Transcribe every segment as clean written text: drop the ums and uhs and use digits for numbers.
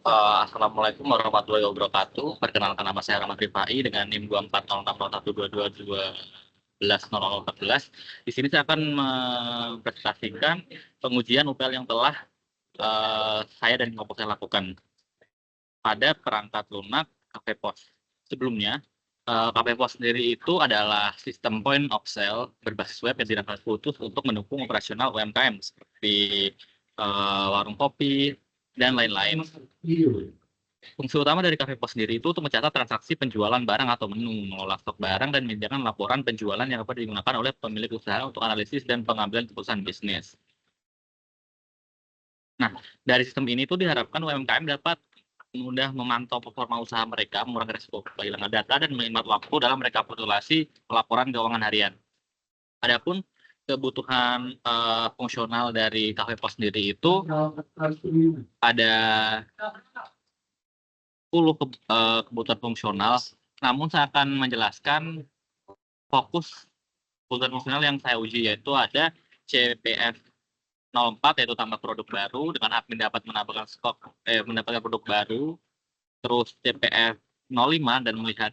Assalamualaikum warahmatullahi wabarakatuh. Perkenalkan, nama saya Rahmat Rifai dengan NIM 24060122121014. Di sini saya akan mempresentasikan pengujian UPL yang telah saya dan kelompok saya lakukan pada perangkat lunak KP-POS. Sebelumnya, KP-POS sendiri itu adalah sistem point of sale berbasis web yang tidak putus untuk mendukung operasional UMKM seperti warung kopi dan lain-lain. Fungsi utama dari KP-POS sendiri itu untuk mencatat transaksi penjualan barang atau menu, mengelola stok barang, dan menyediakan laporan penjualan yang dapat digunakan oleh pemilik usaha untuk analisis dan pengambilan keputusan bisnis. Nah, dari sistem ini tuh diharapkan UMKM dapat mudah memantau performa usaha mereka, mengurangi risiko kehilangan data, dan menghemat waktu dalam rekapitulasi laporan keuangan harian. Adapun kebutuhan fungsional dari KP-POS sendiri itu ada 10 kebutuhan fungsional, namun saya akan menjelaskan fokus kebutuhan fungsional yang saya uji, yaitu ada CPF 04, yaitu tambah produk baru dengan admin dapat mendapatkan produk baru, terus CPF 05 dan melihat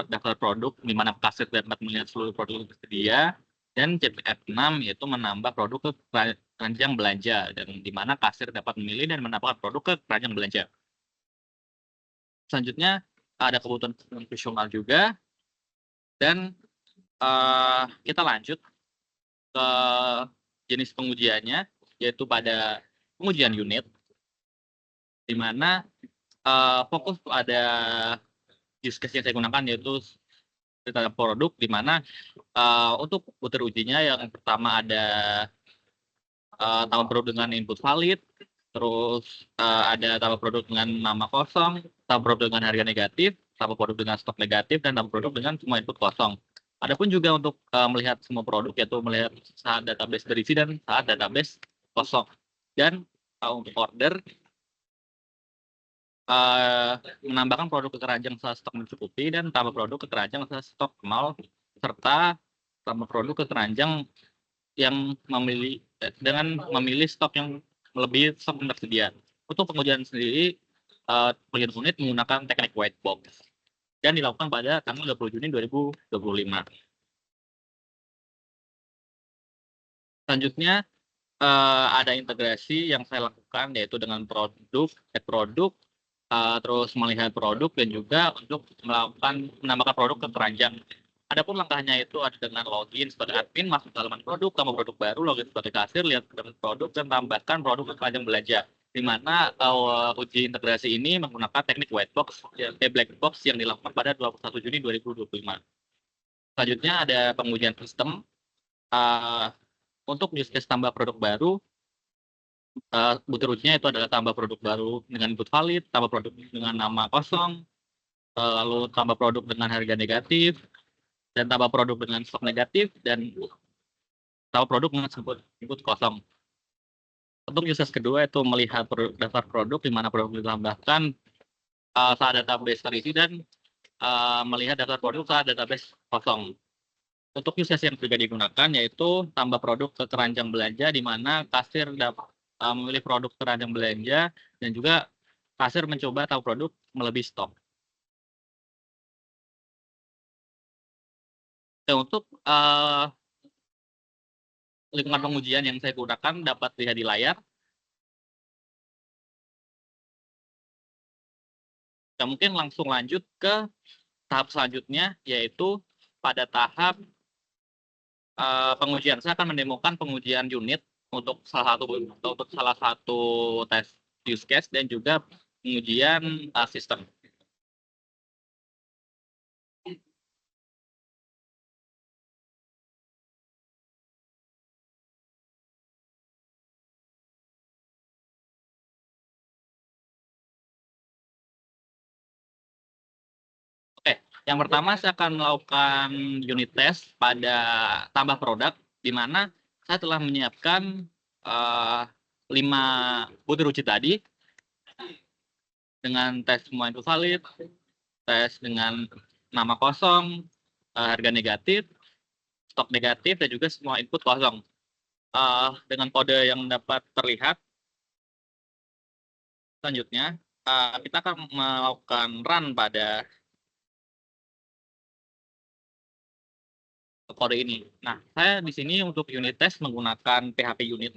daftar produk di mana kasir dapat melihat seluruh produk yang tersedia, dan CPF 6 yaitu menambah produk ke keranjang belanja, dan di mana kasir dapat memilih dan menambahkan produk ke keranjang belanja. Selanjutnya ada kebutuhan fungsional juga, dan kita lanjut ke jenis pengujiannya, yaitu pada pengujian unit, di mana fokus ada use case yang saya gunakan, yaitu data produk, di mana untuk butir ujinya yang pertama ada tambah produk dengan input valid, terus ada tambah produk dengan nama kosong, tambah produk dengan harga negatif, tambah produk dengan stok negatif, dan tambah produk dengan semua input kosong. Adapun juga untuk melihat semua produk, yaitu melihat saat database berisi dan saat database kosong. Dan untuk order, menambahkan produk ke keranjang saat stok mencukupi, dan tambah produk ke keranjang saat stok nol, serta tambah produk ke keranjang yang dengan memilih stok yang lebih stok yang tersedia. Untuk pengujian sendiri, pengujian unit menggunakan teknik white box dan dilakukan pada tanggal 20 Juni 2025. Selanjutnya ada integrasi yang saya lakukan, yaitu dengan produk, terus melihat produk, dan juga untuk menambahkan produk ke keranjang. Adapun langkahnya itu ada dengan login sebagai admin, masuk ke halaman produk, tambah produk baru, login sebagai kasir, lihat produk, dan tambahkan produk ke keranjang belanja. Di mana uji integrasi ini menggunakan teknik white box, black box yang dilakukan pada 21 Juni 2025. Selanjutnya ada pengujian sistem. Untuk use case tambah produk baru, butir ujinya itu adalah tambah produk baru dengan input valid, tambah produk dengan nama kosong, lalu tambah produk dengan harga negatif, dan tambah produk dengan stok negatif, dan tambah produk dengan input kosong. Untuk use case kedua itu melihat daftar produk, di mana produk ditambahkan saat database terisi, dan melihat daftar produk saat database kosong. Untuk use case yang juga digunakan yaitu tambah produk ke keranjang belanja, di mana kasir dapat memilih produk keranjang belanja, dan juga kasir mencoba tahu produk melebihi stok. Untuk lingkungan pengujian yang saya gunakan dapat dilihat di layar. Dan mungkin langsung lanjut ke tahap selanjutnya, yaitu pada tahap pengujian. Saya akan mendemokan pengujian unit untuk salah satu tes use case, dan juga pengujian sistem. Oke, yang pertama saya akan melakukan unit test pada tambah produk, di mana saya telah menyiapkan 5 butir uji tadi dengan tes semua itu valid, tes dengan nama kosong, harga negatif, stok negatif, dan juga semua input kosong. Dengan kode yang dapat terlihat, Selanjutnya, kita akan melakukan run pada kode ini. Nah, saya di sini untuk unit test menggunakan PHP unit.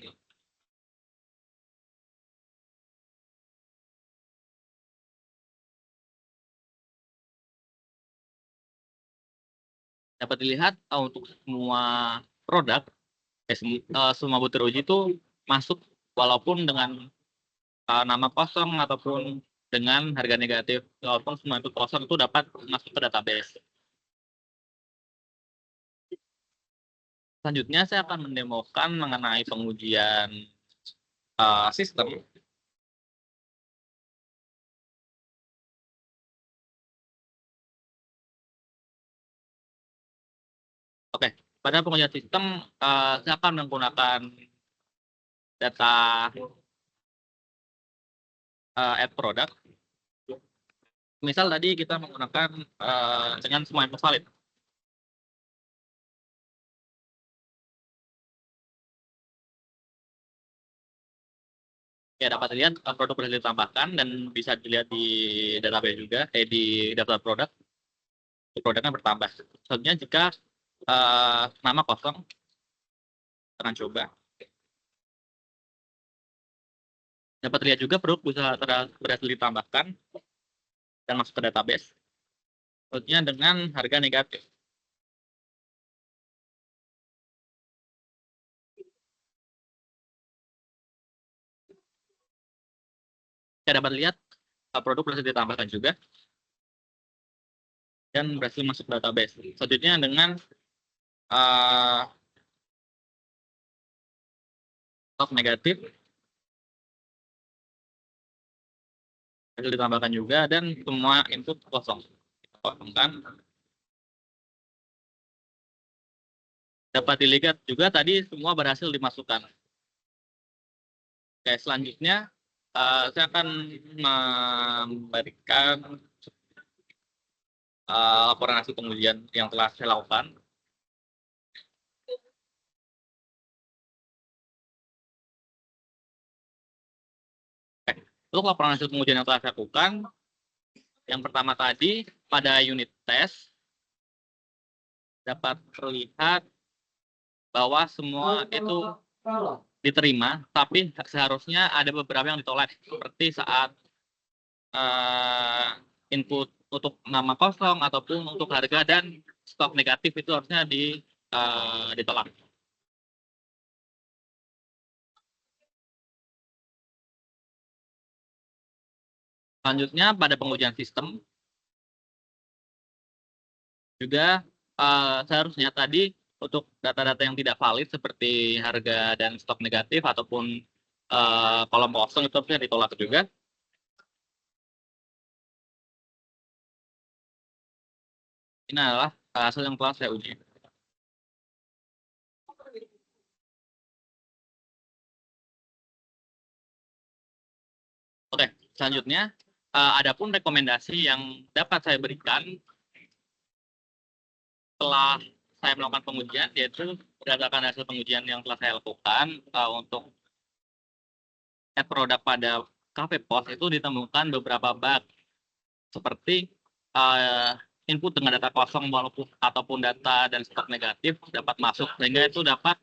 Dapat dilihat untuk semua produk, semua butir uji itu masuk walaupun dengan nama kosong ataupun dengan harga negatif. Walaupun semua itu kosong itu dapat masuk ke database. Selanjutnya saya akan mendemokan mengenai pengujian sistem. Oke, pada pengujian sistem saya akan menggunakan data add product. Misal tadi kita menggunakan dengan semua input valid. Ya, dapat dilihat produk berhasil ditambahkan dan bisa dilihat di database juga, di daftar produk. Produknya bertambah. Selanjutnya jika nama kosong, kita akan coba. Dapat lihat juga produk bisa berhasil ditambahkan dan masuk ke database. Selanjutnya dengan harga negatif. Kita dapat lihat produk berhasil ditambahkan juga dan berhasil masuk ke database. Selanjutnya dengan stok negatif berhasil ditambahkan juga dan semua input kosong. Kosongkan. Dapat dilihat juga tadi semua berhasil dimasukkan. Oke, selanjutnya saya akan memberikan laporan hasil pengujian yang telah saya lakukan. Untuk laporan hasil pengujian yang telah saya lakukan, yang pertama tadi pada unit test dapat terlihat bahwa semua itu diterima, tapi seharusnya ada beberapa yang ditolak, seperti saat input untuk nama kosong ataupun untuk harga dan stok negatif itu harusnya ditolak. Selanjutnya pada pengujian sistem juga seharusnya tadi untuk data-data yang tidak valid seperti harga dan stok negatif ataupun kolom kosong itu harusnya ditolak juga. Ini adalah hasil yang telah saya uji. Oke, selanjutnya adapun rekomendasi yang dapat saya berikan setelah saya melakukan pengujian, yaitu berdasarkan hasil pengujian yang telah saya lakukan untuk add produk pada Cafe Post itu ditemukan beberapa bug seperti input dengan data kosong ataupun data dan stok negatif dapat masuk, sehingga itu dapat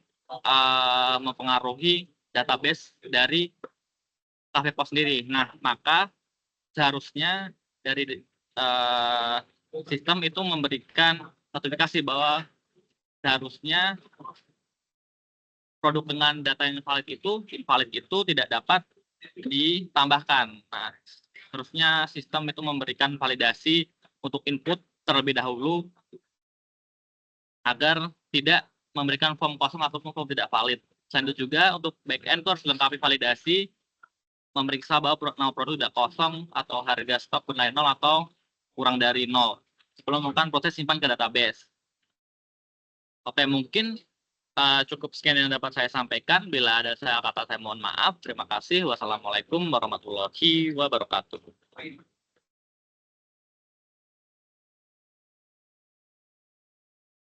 mempengaruhi database dari Cafe Post sendiri. Nah, maka seharusnya dari sistem itu memberikan notifikasi bahwa seharusnya produk dengan data yang invalid itu tidak dapat ditambahkan. Nah, harusnya sistem itu memberikan validasi untuk input terlebih dahulu agar tidak memberikan form kosong ataupun form tidak valid. Selain itu juga untuk backend itu harus dilengkapi validasi, memeriksa bahwa nama produk tidak kosong atau harga stok bernilai 0 atau kurang dari 0 sebelum melakukan proses simpan ke database. Oke, mungkin cukup sekian yang dapat saya sampaikan. Bila ada salah kata saya mohon maaf. Terima kasih. Wassalamualaikum warahmatullahi wabarakatuh.